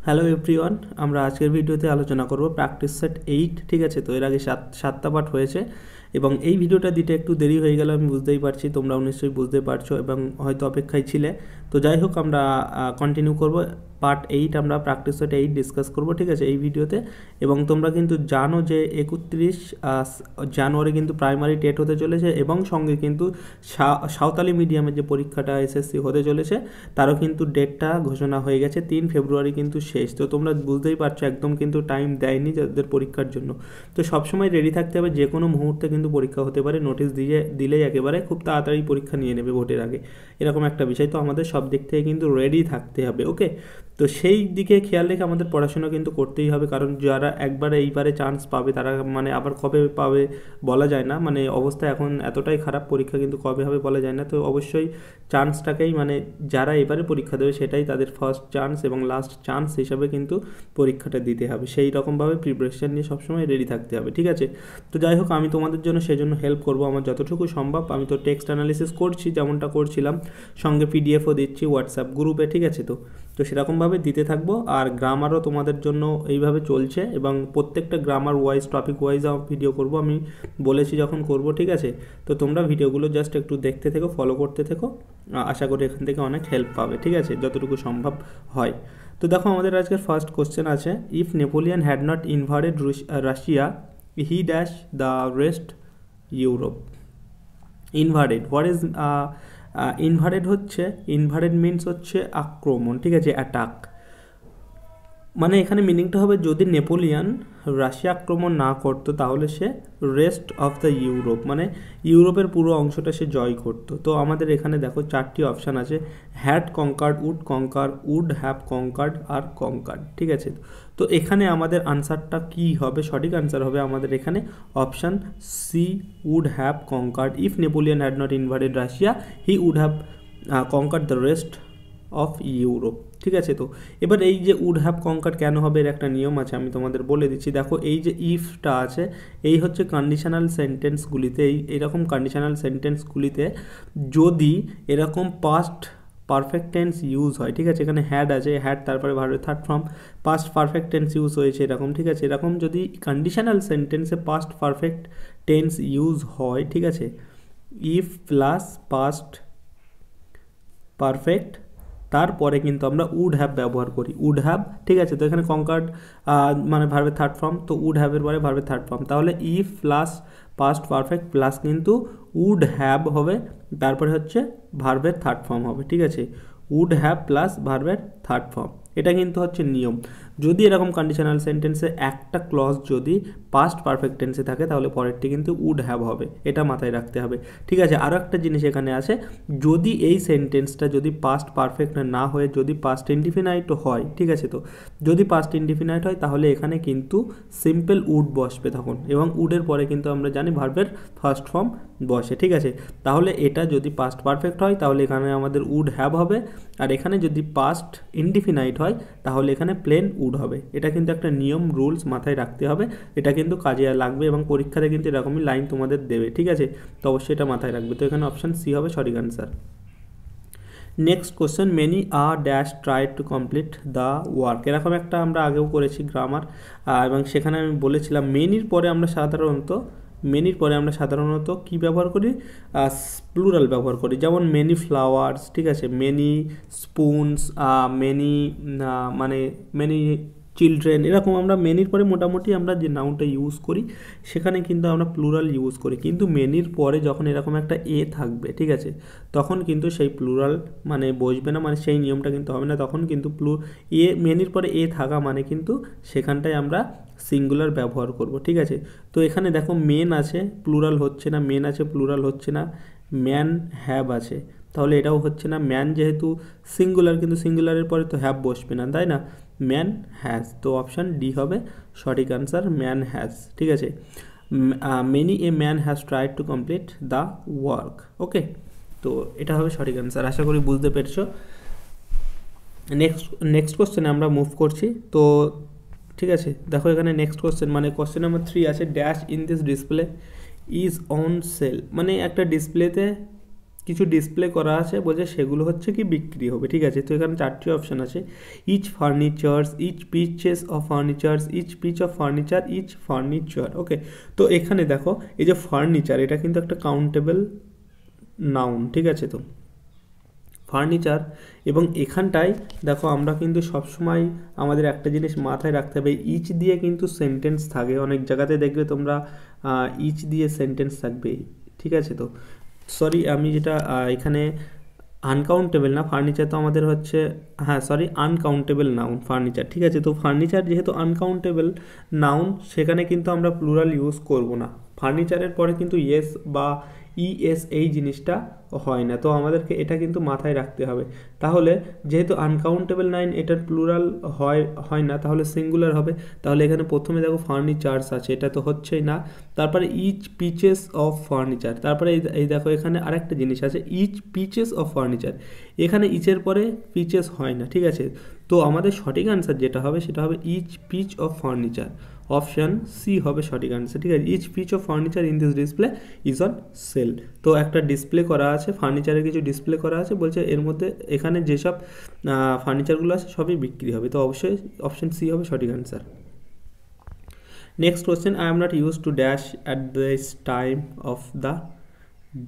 Hello everyone, আমরা আজকের ভিডিওতে আলোচনা করব প্র্যাকটিস সেট 8। ঠিক আছে, তো এর আগে সাতটা পার্ট হয়েছে এবং এই ভিডিওটা দিতে একটু দেরি হয়ে গেল, আমি বুঝতেই পারছি, তোমরাও নিশ্চয়ই বুঝতে পারছো এবং হয়তো অপেক্ষায় ছিলে। তো যাই হোক, আমরা কন্টিনিউ করব। পার্ট 8 আমরা প্র্যাকটিস সেট 8 ডিসকাস করব, ঠিক আছে, এই ভিডিওতে। এবং তোমরা কিন্তু জানো যে 31 জানুয়ারি কিন্তু প্রাইমারি টেট হতে চলেছে এবং সঙ্গে কিন্তু সাঁওতালি মিডিয়ামের যে পরীক্ষাটা এসএসসি হতে চলেছে তারও কিন্তু ডেটটা ঘোষণা হয়ে গেছে। 3 ফেব্রুয়ারি কিন্তু শেষ। তো তোমরা বুঝতেই পারছো, একদম কিন্তু টাইম দেয়নি যাদের পরীক্ষার জন্য। তো সবসময় রেডি থাকতে হবে, যে কোনো মুহূর্তে কিন্তু পরীক্ষা হতে পারে। নোটিশ দিলেই একেবারে খুব তাড়াতাড়ি পরীক্ষা নিয়ে নেবে ভোটের আগে, এরকম একটা বিষয়। তো আমাদের সব দিক থেকে কিন্তু রেডি থাকতে হবে, ওকে। তো সেই দিকে খেয়াল রেখে আমাদের পড়াশোনা কিন্তু করতেই হবে, কারণ যারা একবারে এইবারে চান্স পাবে তারা মানে আবার কবে পাবে বলা যায় না। মানে অবস্থা এখন এতটাই খারাপ, পরীক্ষা কিন্তু কবে হবে বলা যায় না। তো অবশ্যই চান্সটাকেই মানে যারা এবারে পরীক্ষা দেবে সেটাই তাদের ফার্স্ট চান্স এবং লাস্ট চান্স হিসাবে কিন্তু পরীক্ষাটা দিতে হবে। সেই রকমভাবে প্রিপারেশন নিয়ে সবসময় রেডি থাকতে হবে, ঠিক আছে। তো যাই হোক, আমি তোমাদের জন্য সেজন্য হেল্প করব আমার যতটুকু সম্ভব। আমি তো টেক্সট অ্যানালিসিস করছি যেমনটা করছিলাম, সঙ্গে পিডিএফও দিচ্ছি হোয়াটসঅ্যাপ গ্রুপে, ঠিক আছে। তো সেরকমভাবে দিতে থাকবো। আর গ্রামারও তোমাদের জন্য এইভাবে চলছে এবং প্রত্যেকটা grammar wise topic wise video করব, আমি বলেছি যখন করব, ঠিক আছে। তো তোমরা ভিডিওগুলো জাস্ট একটু দেখতে থেকো, ফলো করতে থেকো, আশা করি এখান থেকে অনেক হেল্প পাবে, ঠিক আছে, যতটুকু সম্ভব হয়। তো দেখো, আমাদের আজকের ফার্স্ট কোশ্চেন আছে, if Napoleon had not invaded Russia he dash the rest Europe. Invaded, what is invaded? হচ্ছে ইনভাডেড মিনস হচ্ছে আক্রমণ, ঠিক আছে, অ্যাটাক। মানে এখানে মিনিংটা হবে, যদি নেপোলিয়ান রাশিয়া আক্রমণ না করতো তাহলে সে রেস্ট অফ দ্য ইউরোপ, মানে ইউরোপের পুরো অংশটা সে জয় করতো। তো আমাদের এখানে দেখো চারটি অপশান আছে, had conquered, would have conquered আর কঙ্কার্ড, ঠিক আছে। তো এখানে আমাদের আনসারটা কি হবে? সঠিক আনসার হবে আমাদের এখানে option C, would have conquered. If Napoleon had not invaded Russia he would have conquered the rest of Europe, ঠিক আছে। তো এবার এই যে উড হ্যাভ কঙ্কার্ড কেন হবে, এর একটা নিয়ম আছে, আমি তোমাদের বলে দিচ্ছি। দেখো, এই যে ইফটা আছে, এই হচ্ছে কন্ডিশনাল সেন্টেন্সগুলিতে, এইরকম কন্ডিশনাল সেন্টেন্সগুলিতে যদি এরকম পাস্ট পারফেক্ট টেন্স ইউজ হয়, ঠিক আছে, এখানে হ্যাড আছে, হ্যাড তারপরে ভার্বের third form, past perfect tense use হয়েছে এরকম, ঠিক আছে। এরকম যদি কন্ডিশনাল সেন্টেন্সে পাস্ট পারফেক্ট টেন্স ইউজ হয়, ঠিক আছে, ইফ প্লাস পাস্ট পারফেক্ট, তারপরে কিন্তু আমরা উড হ্যাভ ব্যবহার করি, উড হ্যাভ, ঠিক আছে। তো এখানে কঙ্কার্ড মানে ভার্বের থার্ড ফর্ম, তো উড হ্যাভের পরে ভার্বের থার্ড ফর্ম, তাহলে if plus past perfect plus কিন্তু উড হ্যাভ হবে, তারপরে হচ্ছে ভার্বের থার্ড ফর্ম হবে, ঠিক আছে। উড হ্যাভ প্লাস ভার্বের থার্ড ফর্ম, এটা কিন্তু হচ্ছে নিয়ম। যদি এরকম কন্ডিশনাল সেন্টেন্সে একটা ক্লজ যদি পাস্ট পারফেক্ট টেন্সে থাকে তাহলে পরেরটি কিন্তু উড হ্যাভ হবে, এটা মাথায় রাখতে হবে, ঠিক আছে। আরও একটা জিনিস এখানে আছে, যদি এই সেন্টেন্সটা যদি পাস্ট পারফেক্ট না হয়ে যদি পাস্ট ইনডিফিনাইট হয়, ঠিক আছে, তো যদি পাস্ট ইনডিফিনাইট হয় তাহলে এখানে কিন্তু সিম্পল উড বসবে তখন, এবং উডের পরে কিন্তু আমরা জানি ভার্বের ফার্স্ট ফর্ম বসে, ঠিক আছে। তাহলে এটা যদি পাস্ট পারফেক্ট হয় তাহলে এখানে আমাদের উড হ্যাভ হবে, আর এখানে যদি পাস্ট ইনডিফিনাইট হয় তাহলে এখানে প্লেন উড হবে। এটা কিন্তু একটা নিয়ম, রুলস মাথায় রাখতে হবে, এটা কিন্তু কাজে লাগবে এবং পরীক্ষাতে কিন্তু এরকমই লাইন তোমাদের দেবে, ঠিক আছে। তো অবশ্যই এটা মাথায় রাখবে। তো এখানে অপশান সি হবে সঠিক answer. Next question, many dash try to complete the work. এরকম একটা আমরা আগেও করেছি গ্রামার, এবং সেখানে আমি বলেছিলাম মেনির পরে আমরা সাধারণত কী ব্যবহার করি? প্লুরাল ব্যবহার করি, যেমন মেনি ফ্লাওয়ার্স, ঠিক আছে, মেনি স্পুনস, মেনি চিলড্রেন, এরকম আমরা মেনির পরে মোটামুটি আমরা যে নাউনটা ইউজ করি সেখানে কিন্তু আমরা প্লুরাল ইউজ করি। কিন্তু মেনির পরে যখন এরকম একটা এ থাকবে, ঠিক আছে, তখন কিন্তু সেই প্লুরাল মানে বসবে না, মানে সেই নিয়মটা কিন্তু হবে না। তখন কিন্তু মেনির পরে এ থাকা মানে কিন্তু সেখানটায় আমরা সিঙ্গুলার ব্যবহার করব, ঠিক আছে। তো এখানে দেখো মেন আছে, প্লুরাল হচ্ছে না, মেন আছে, প্লুরাল হচ্ছে না, ম্যান হ্যাভ আছে, তাহলে এটাও হচ্ছে না। ম্যান যেহেতু সিঙ্গুলার, কিন্তু সিঙ্গুলারের পরে তো হ্যাভ বসবে না, তাই না, ম্যান হ্যাজ। তো অপশান ডি হবে সঠিক আনসার, ম্যান হ্যাজ, ঠিক আছে। Many a man has tried to complete the work, okay. তো এটা হবে সঠিক আনসার, আশা করি বুঝতে পেরেছো। নেক্সট কোশ্চেনে আমরা মুভ করছি। তো ঠিক আছে, দেখো এখানে নেক্সট কোশ্চেন, মানে কোশ্চেন নাম্বার 3 আছে, dash in this display is on sell. মানে একটা ডিসপ্লেতে কিছু ডিসপ্লে করা আছে, বলছে সেগুলো হচ্ছে কি বিক্রি হবে, ঠিক আছে। তো এখানে 4টি অপশান আছে, each furnitures, each pieces of furnitures, each piece of furniture, each furniture. Okay, তো এখানে দেখো এই যে ফার্নিচার, এটা কিন্তু একটা কাউন্টেবল নাউন, ঠিক আছে। তো ফার্নিচার, এবং এখানটায় দেখো আমরা কিন্তু সবসময় আমাদের একটা জিনিস মাথায় রাখতে হবে, ইচ দিয়ে কিন্তু সেন্টেন্স থাকে, অনেক জায়গাতে দেখবে তোমরা ইচ দিয়ে সেন্টেন্স থাকবে, ঠিক আছে। তো সরি, আমি যেটা এখানে আনকাউন্টেবল না, ফার্নিচার তো আমাদের হচ্ছে, হ্যাঁ সরি, আনকাউন্টেবল নাউন ফার্নিচার, ঠিক আছে। তো ফার্নিচার যেহেতু আনকাউন্টেবল নাউন, সেখানে কিন্তু আমরা প্লুরাল ইউজ করব না। ফার্নিচারের পরে কিন্তু ইয়েস বা ইএস এই জিনিসটা হয় না, তো আমাদেরকে এটা কিন্তু মাথায় রাখতে হবে। তাহলে যেহেতু আনকাউন্টেবল নাউন এটার প্লুরাল হয় না, তাহলে সিঙ্গুলার হবে। তাহলে এখানে প্রথমে দেখো ফার্নিচার্স আছে, এটা তো হচ্ছেই না। তারপরে ইচ পিচেস অফ ফার্নিচার, তারপরে এই দেখো এখানে আরেকটা জিনিস আছে, ইচ পিচেস অফ ফার্নিচার, এখানে ইচের পরে পিচেস হয় না, ঠিক আছে। তো আমাদের সঠিক আনসার যেটা হবে সেটা হবে each piece of furniture, option C হবে সঠিক আনসার, ঠিক আছে। Each piece of furniture in this display is on sale. তো একটা ডিসপ্লে করা আছে, ফার্নিচারের কিছু ডিসপ্লে করা আছে, বলছে এর মধ্যে এখানে যেসব ফার্নিচারগুলো আছে সবই বিক্রি হবে, তো অবশ্যই অপশান সি হবে সঠিক answer. Next question, I am not use to dash at this time of the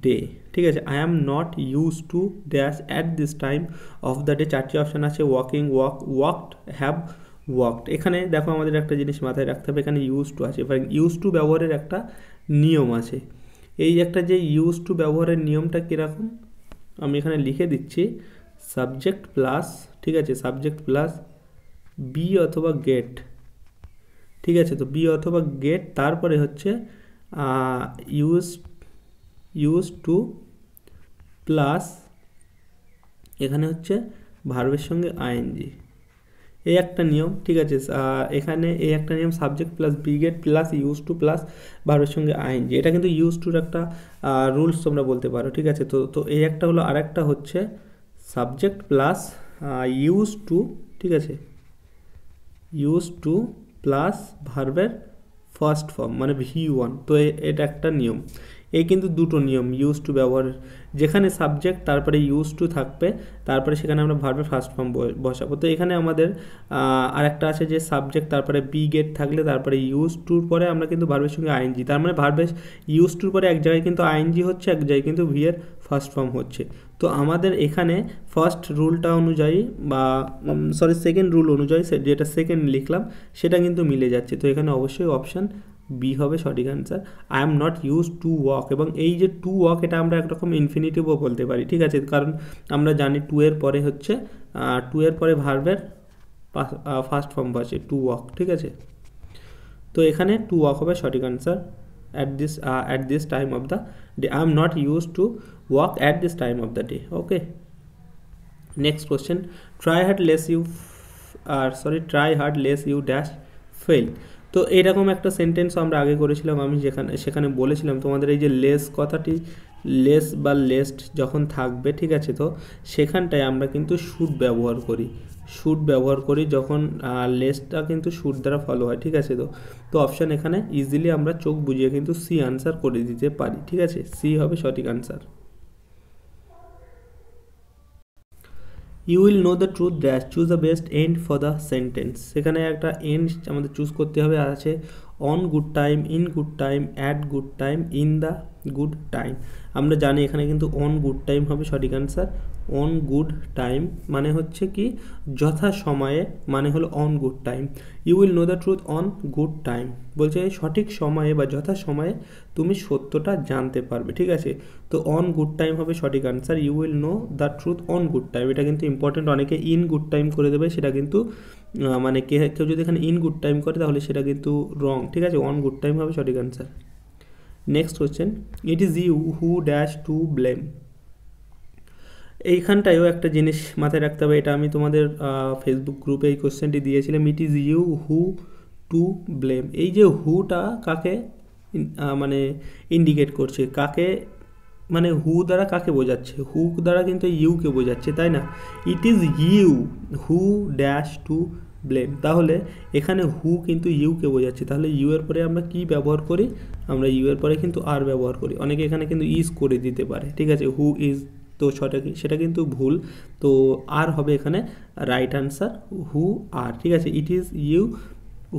day, ঠিক আছে। I am not use to dash at this time of the day, 4টি অপশান আছে, walking, walk, walked, have walked. এখানে দেখো আমাদের একটা জিনিস মাথায় রাখতে হবে, এখানে ইউজ টু আছে, এবার ইউজ টু ব্যবহারের একটা নিয়ম আছে। এই একটা যে ইউজ টু ব্যবহারের নিয়মটা কীরকম আমি এখানে লিখে দিচ্ছি, সাবজেক্ট প্লাস, ঠিক আছে, সাবজেক্ট প্লাস বি অথবা গেট, ঠিক আছে। তো বি অথবা গেট, তারপরে হচ্ছে ইউজ টু প্লাস এখানে হচ্ছে ভার্বের সঙ্গে আইএনজি, এই একটা নিয়ম, ঠিক আছে। এখানে এই একটা নিয়ম, subject plus be get plus use to plus ভার্বের সঙ্গে আইএনজি, এটা কিন্তু ইউজ টুর একটা রুলস তোমরা বলতে পারো, ঠিক আছে। তো এই একটা হলো, আর একটা হচ্ছে সাবজেক্ট প্লাস ইউজ টু, ঠিক আছে, ইউজ টু প্লাস ভার্বের ফার্স্ট ফর্ম মানে V1। তো এটা একটা নিয়ম, এই কিন্তু দুটো নিয়ম ইউজ টু ব্যবহারের, যেখানে সাবজেক্ট তারপরে ইউজ টু থাকবে, তারপরে সেখানে আমরা ভার্বের ফার্স্ট ফর্ম বসাবো। তো এখানে আমাদের আরেকটা আছে যে সাবজেক্ট তারপরে বি গেট থাকলে তারপরে ইউজ টুর পরে আমরা কিন্তু ভার্বের সঙ্গে আইএনজি, তার মানে ভার্বের ইউজ টুর পরে এক জায়গায় কিন্তু আইএনজি হচ্ছে, এক জায়গায় কিন্তু ভি এর ফার্স্ট ফর্ম হচ্ছে। তো আমাদের এখানে ফার্স্ট রুলটা অনুযায়ী বা সরি সেকেন্ড রুল অনুযায়ী যেটা সেকেন্ড লিখলাম সেটা কিন্তু মিলে যাচ্ছে, তো এখানে অবশ্যই অপশান বি হবে সঠিক answer. I am not use to walk, এবং এই যে টু ওয়াক এটা আমরা একরকম ইনফিনিটিভও বলতে পারি, ঠিক আছে, কারণ আমরা জানি টু এর পরে হচ্ছে টু এর পরে ভার্বের ফার্স্ট ফর্ম বসে টু ওয়াক, ঠিক আছে। তো এখানে টু ওয়াক হবে সঠিক answer at this time of the day. I am not used to walk at this time of the day. Okay, next question, try hard lest you dash fail. তো এরকম একটা sentence আমরা আগে করেছিলাম, আমি সেখানে বলেছিলাম তোমাদের এই যে লেস কথাটি, লেস বা লেস্ট যখন থাকবে, ঠিক আছে, তো সেখানটায় আমরা কিন্তু শুড ব্যবহার করি যখন লেসটা কিন্তু শুড দ্বারা ফলো হয়, ঠিক আছে। তো অপশান এখানে ইজিলি আমরা চোখ বুঝিয়ে কিন্তু সি আনসার করে দিতে পারি, ঠিক আছে, সি হবে সঠিক answer. You will know the truth dash, choose the best end for the sentence. সেখানে একটা এন্ড আমাদের চুজ করতে হবে, আর আছে on good time, in good time, at good time, in the good time. আমরা জানি এখানে কিন্তু অন গুড টাইম হবে সঠিক আনসার। অন গুড টাইম মানে হচ্ছে কি যথা সময়ে, মানে হলো on good time. You will know the truth on good time বলছে সঠিক সময়ে বা যথা সময়ে তুমি সত্যটা জানতে পারবে, ঠিক আছে। তো অন গুড টাইম হবে সঠিক answer. You will know the truth on good time, এটা কিন্তু ইম্পর্টেন্ট, অনেকে ইন গুড টাইম করে দেবে, সেটা কিন্তু মানে কেউ যদি এখানে ইন গুড টাইম করে তাহলে সেটা কিন্তু রং, ঠিক আছে। অন গুড টাইম হবে সঠিক answer. Next question, it is you who dash to blame. এইখানটায়ও একটা জিনিস মাথায় রাখতে হবে, এটা আমি তোমাদের ফেসবুক গ্রুপে এই কোয়েশ্চেনটি দিয়েছিলাম। It is you who to blame, এই যে হুটা কাকে মানে ইন্ডিকেট করছে, কাকে মানে হু দ্বারা কাকে বোঝাচ্ছে, হু দ্বারা কিন্তু ইউকে বোঝাচ্ছে, তাই না। It is you who dash to blame, তাহলে এখানে হু কিন্তু ইউকে বোঝাচ্ছে, তাহলে ইউ এর পরে আমরা কি ব্যবহার করি, আমরা ইউ এর পরে কিন্তু আর ব্যবহার করি। অনেকে এখানে কিন্তু ইজ করে দিতে পারে, ঠিক আছে, হু ইজ তো সেটা কিন্তু ভুল। তো আর হবে এখানে রাইট আনসার হু আর, ঠিক আছে, it is you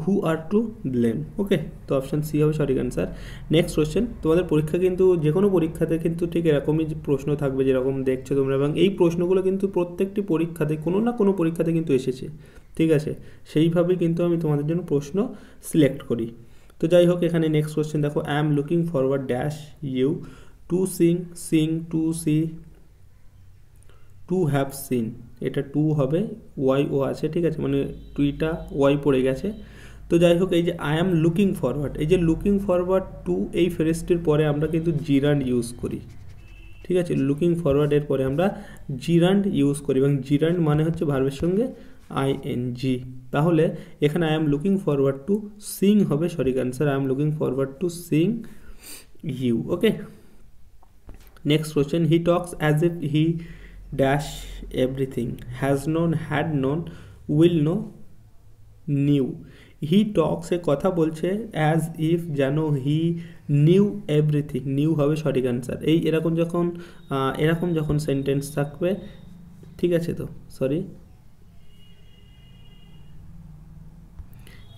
who are to blame. Okay, তো অপশান সি হবে সঠিক অ্যান্সার। নেক্সট কোয়েশ্চেন, তোমাদের পরীক্ষা কিন্তু যে কোনো পরীক্ষাতে কিন্তু ঠিক এরকমই প্রশ্ন থাকবে যেরকম দেখছো তোমরা, এবং এই প্রশ্নগুলো কিন্তু প্রত্যেকটি পরীক্ষাতে কোনো না কোনো পরীক্ষাতে কিন্তু এসেছে, ঠিক আছে, সেইভাবেই কিন্তু আমি তোমাদের জন্য প্রশ্ন সিলেক্ট করি। তো যাই হোক, এখানে নেক্সট কোয়েশ্চেন দেখো, I am looking forward dash you to sing to see to have seen, এটা টু হবে, ওয়াই ও আছে, ঠিক আছে, মানে টুইটা ওয়াই পড়ে গেছে। তো যাই হোক, এই যে আই অ্যাম লুকিং ফরওয়ার্ড, এই যে লুকিং ফরওয়ার্ড টু এই ফ্রেজটির পরে আমরা কিন্তু জিরান্ড ইউজ করি, ঠিক আছে, লুকিং ফরওয়ার্ডের পরে আমরা জিরান্ড ইউজ করি, এবং জিরান্ড মানে হচ্ছে ভার্বের সঙ্গে আইএনজি। তাহলে এখানে I am looking forward to seeing হবে সঠিক answer, I am looking forward to seeing you. Okay, next question, he talks as if he dash everything, has known, had known, will know, knew. He talks এ কথা বলছে as if যেন হি knew everything, new হবে সঠিক answer. এরকম যখন sentence থাকবে, ঠিক আছে, তো সরি,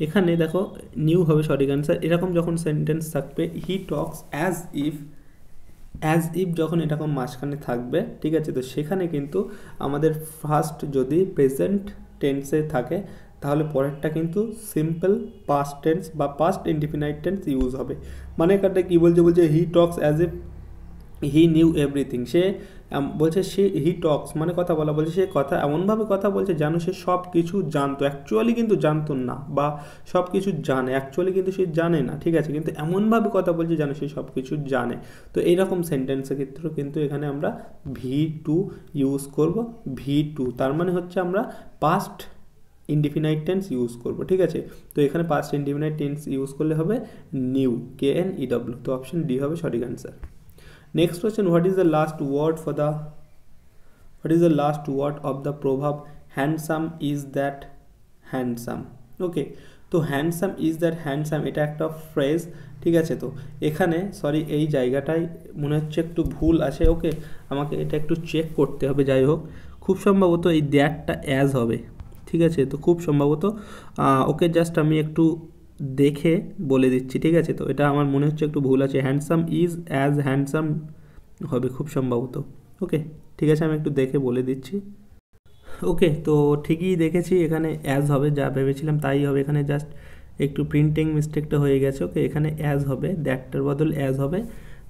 এখানে দেখো নিউ হবে সঠিক অ্যান্সার। এরকম যখন সেন্টেন্স থাকবে, হি টক্স অ্যাজ ইফ যখন এরকম মাঝখানে থাকবে, ঠিক আছে, তো সেখানে কিন্তু আমাদের ফার্স্ট যদি প্রেজেন্ট টেন্সে থাকে তাহলে পরেরটা কিন্তু সিম্পল পাস্ট টেন্স বা পাস্ট ইনডিফিনাইট টেন্স ইউজ হবে। মানে এখানটা কী বলছে he talks as if he knew everything, সে বলছে হি টক্স মানে কথা বলা, বলছে সে কথা এমনভাবে কথা বলছে যেন সে সব কিছু জানতো, অ্যাকচুয়ালি কিন্তু জানতো না, বা সব কিছু জানে, অ্যাকচুয়ালি কিন্তু সে জানে না, ঠিক আছে, কিন্তু এমনভাবে কথা বলছে যেন সে সব কিছু জানে। তো এইরকম সেন্টেন্সের ক্ষেত্রেও কিন্তু এখানে আমরা ভি টু ইউজ করব, ভি টু তার মানে হচ্ছে আমরা পাস্ট ইনডিফিনাইট টেন্স ইউজ করব, ঠিক আছে। তো এখানে পাস্ট ইনডিফিনাইট টেন্স ইউজ করলে হবে নিউ, KNEW, তো অপশন ডি হবে সঠিক answer. Next question, what is the last word of the proverb handsome is that handsome? ওকে, তো হ্যান্ডসাম ইজ দ্যাট হ্যান্ডসাম এটা একটা ফ্রেজ, ঠিক আছে। তো এখানে সরি এই জায়গাটায় মনে হচ্ছে একটু ভুল আছে, ওকে, আমাকে এটা একটু চেক করতে হবে। যাই হোক, খুব সম্ভবত এই দ্যাটটা অ্যাজ হবে, ঠিক আছে, তো খুব সম্ভবত ওকে, জাস্ট আমি একটু দেখে বলে দিচ্ছি, ঠিক আছে। তো এটা আমার মনে হচ্ছে একটু ভুল আছে, হ্যান্ডসাম ইজ অ্যাজ হ্যান্ডসাম হবে খুব সম্ভবত। ওকে, ঠিক আছে, আমি একটু দেখে বলে দিচ্ছি। ওকে, তো ঠিকই দেখেছি, এখানে অ্যাজ হবে, যা ভেবেছিলাম তাই হবে, এখানে জাস্ট একটু প্রিন্টিং মিস্টেকটা হয়ে গেছে। ওকে, এখানে অ্যাজ হবে, দ্যাটটার বদল অ্যাজ হবে।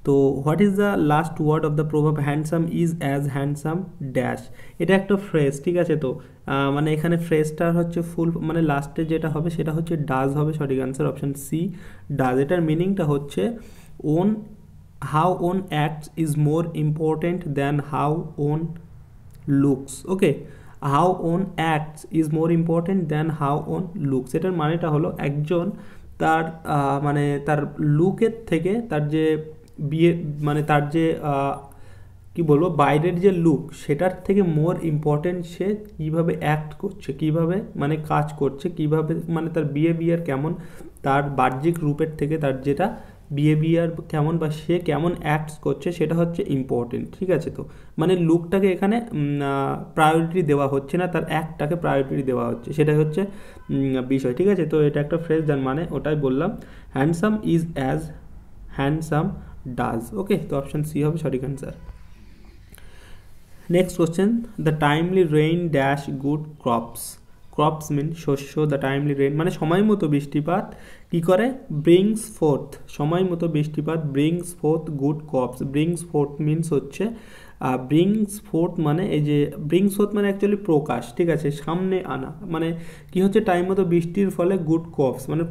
তো what is the last word of the proverb handsome is as handsome dash, এটা একটা ফ্রেজ, ঠিক আছে। তো মানে এখানে ফ্রেজটার হচ্ছে ফুল মানে লাস্টে যেটা হবে সেটা হচ্ছে ডাজ হবে সঠিক অ্যান্সার, অপশান সি ডাজ। এটার মিনিংটা হচ্ছে how one acts is more important than how one looks. Okay, how one acts is more important than how one looks, এটার মানেটা হলো একজন তার মানে তার লুকের থেকে তার যে মানে তার যে কি বলবো বাইরের যে লুক সেটার থেকে মোর ইম্পর্টেন্ট সে কীভাবে অ্যাক্ট করছে, কীভাবে মানে কাজ করছে, কীভাবে মানে তার বিহেভিয়ার কেমন, তার বাহ্যিক রূপের থেকে তার যেটা বিহেভিয়ার কেমন বা সে কেমন অ্যাক্টস করছে সেটা হচ্ছে ইম্পর্টেন্ট, ঠিক আছে। তো মানে লুকটাকে এখানে প্রায়োরিটি দেওয়া হচ্ছে না, তার অ্যাক্টটাকে প্রায়োরিটি দেওয়া হচ্ছে, সেটাই হচ্ছে বিষয়, ঠিক আছে। তো এটা একটা ফ্রেজ যার মানে ওটাই বললাম, handsome is as handsome does. Okay, তো অপশান সি হবে সঠিক answer. Next question, the timely rain dash good crops, crops mean শস্য, দ্য টাইমলি রেইন মানে সময় মতো বৃষ্টিপাত কী করে, ব্রিংস ফোর্থ, সময় মতো বৃষ্টিপাত brings fourth good crops. Brings fourth means হচ্ছে ব্রিংস ফোর্থ মানে এই যে ব্রিংস ফোর্থ মানে অ্যাকচুয়ালি প্রকাশ, ঠিক আছে, সামনে আনা, মানে কি হচ্ছে টাইম মতো বৃষ্টির ফলে গুড ক্রপস মানে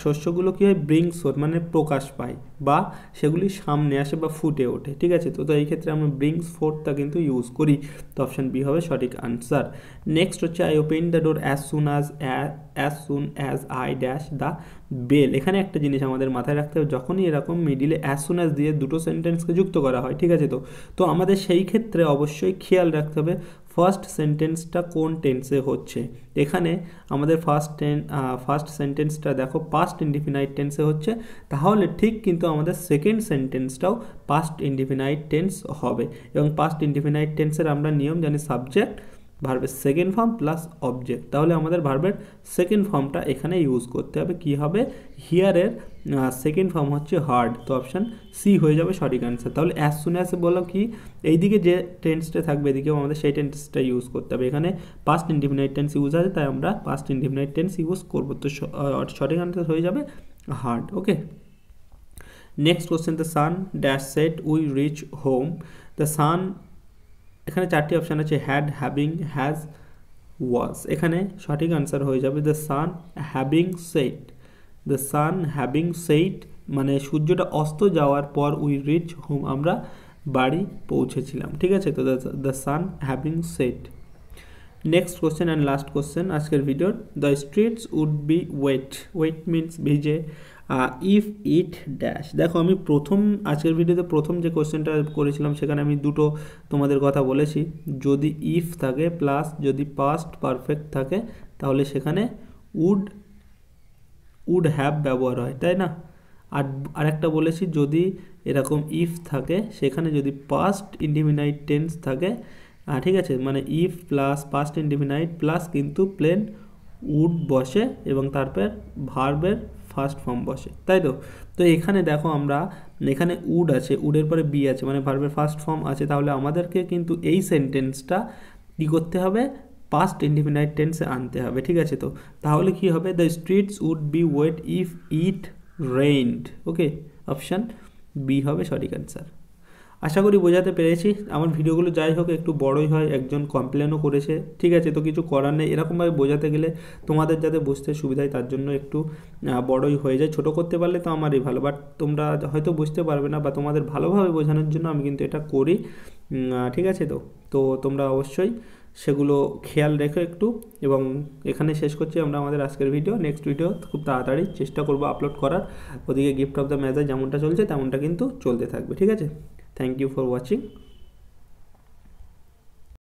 শস্যগুলো কী হয় ব্রিংস ফোর্থ মানে প্রকাশ পায় বা সেগুলি সামনে আসে বা ফুটে ওঠে, ঠিক আছে। তো এই ক্ষেত্রে আমরা ব্রিংস ফোর্থটা কিন্তু ইউজ করি, তো অপশান বি হবে সঠিক আনসার। নেক্সট হচ্ছে I open the door as soon as I dash the bell. এখানে একটা জিনিস আমাদের মাথায় রাখতে হবে, যখনই এরকম মিডিলে অ্যাজ সুন অ্যাজ দিয়ে দুটো সেন্টেন্সকে যুক্ত করা হয়, ঠিক আছে, তো আমাদের সেই ক্ষেত্রে অবশ্যই খেয়াল রাখতে হবে ফার্স্ট সেন্টেন্সটা কোন টেন্সে হচ্ছে। এখানে আমাদের ফার্স্ট সেন্টেন্সটা দেখো পাস্ট ইনডিফিনাইট টেন্সে হচ্ছে, তাহলে ঠিক কিন্তু আমাদের সেকেন্ড সেন্টেন্সটাও পাস্ট ইনডিফিনাইট টেন্স হবে। এবং পাস্ট ইনডিফিনাইট টেন্সের আমরা নিয়ম জানি সাবজেক্ট ভার্বের সেকেন্ড ফর্ম প্লাস অবজেক্ট, তাহলে আমাদের ভার্বের সেকেন্ড ফর্মটা এখানে ইউজ করতে হবে। কি হবে, হিয়ারের সেকেন্ড ফর্ম হচ্ছে হার্ড, তো অপশান সি হয়ে যাবে সঠিক অ্যান্সার। তাহলে অ্যাজ সুন অ্যাজ বলো কি, এইদিকে যে টেন্সটা থাকবে এদিকেও আমাদের সেই টেন্সটা ইউজ করতে হবে। এখানে পাস্ট ইনডিফিনাইট টেন্স ইউজ আছে, তাই আমরা পাস্ট ইনডিফিনাইট টেন্স ইউজ করবো, তো সঠিক অ্যান্সার হয়ে যাবে hard. Okay, next question, the sun dash said we reach home. The sun, এখানে চারটি অপশান আছে, হ্যাড, হ্যাভিং, হ্যাজ, ওয়াজ। এখানে সঠিক আনসার হয়ে যাবে the sun having set. The sun having set মানে সূর্যটা অস্ত যাওয়ার পর উই রিচ হোম, আমরা বাড়ি পৌঁছেছিলাম। ঠিক আছে, তো the sun having set. Next question and last question আজকের ভিডিওর, the streets would be wet. Wet means ভিজে, ইফ ইট ড্যাশ। দেখো আমি আজকের ভিডিওতে প্রথম যে কোশ্চেনটা করেছিলাম সেখানে আমি দুটো তোমাদের কথা বলেছি, যদি ইফ থাকে প্লাস যদি পাস্ট পারফেক্ট থাকে তাহলে সেখানে উড হ্যাভ ব্যবহার হয়, তাই না। আরেকটা বলেছি যদি এরকম ইফ থাকে সেখানে যদি পাস্ট ইনডিফিনাইট টেন্স থাকে, ঠিক আছে, মানে if plus past indefinite plus কিন্তু প্লেন উড বসে এবং তারপর ভার্বের ফার্স্ট ফর্ম বসে, তাই তো। তো এখানে দেখো আমরা এখানে উড আছে, উডের পরে বি আছে, মানে ভার্বের ফার্স্ট ফর্ম আছে, তাহলে আমাদেরকে কিন্তু এই সেন্টেন্সটা কী করতে হবে, পাস্ট ইনডিফিনাইট টেন্সে আনতে হবে। ঠিক আছে, তো তাহলে কি হবে, the streets would be wet if it rained. Okay, option B হবে সঠিক অ্যান্সার। আশা করি বোঝাতে পেরেছি। আমার ভিডিওগুলো যাই হোক একটু বড়ই হয়, একজন কমপ্লেনও করেছে, ঠিক আছে, তো কিছু করার নেই। এরকমভাবে বোঝাতে গেলে তোমাদের যাতে বুঝতে সুবিধা হয় তার জন্য একটু বড়ই হয়ে যায়। ছোটো করতে পারলে তো আমারই ভালো, বাট তোমরা হয়তো বুঝতে পারবে না, বা তোমাদের ভালোভাবে বোঝানোর জন্য আমি কিন্তু এটা করি। ঠিক আছে, তো তোমরা অবশ্যই সেগুলো খেয়াল রেখো একটু। এবং এখানে শেষ করছি আমরা আমাদের আজকের ভিডিও। নেক্সট ভিডিও খুব তাড়াতাড়ি চেষ্টা করবো আপলোড করার। ওদিকে গিফট অফ দ্য মেজাজ যেমনটা চলছে তেমনটা কিন্তু চলতে থাকবে। ঠিক আছে, থ্যাংক ইউ ফর ওয়াচিং।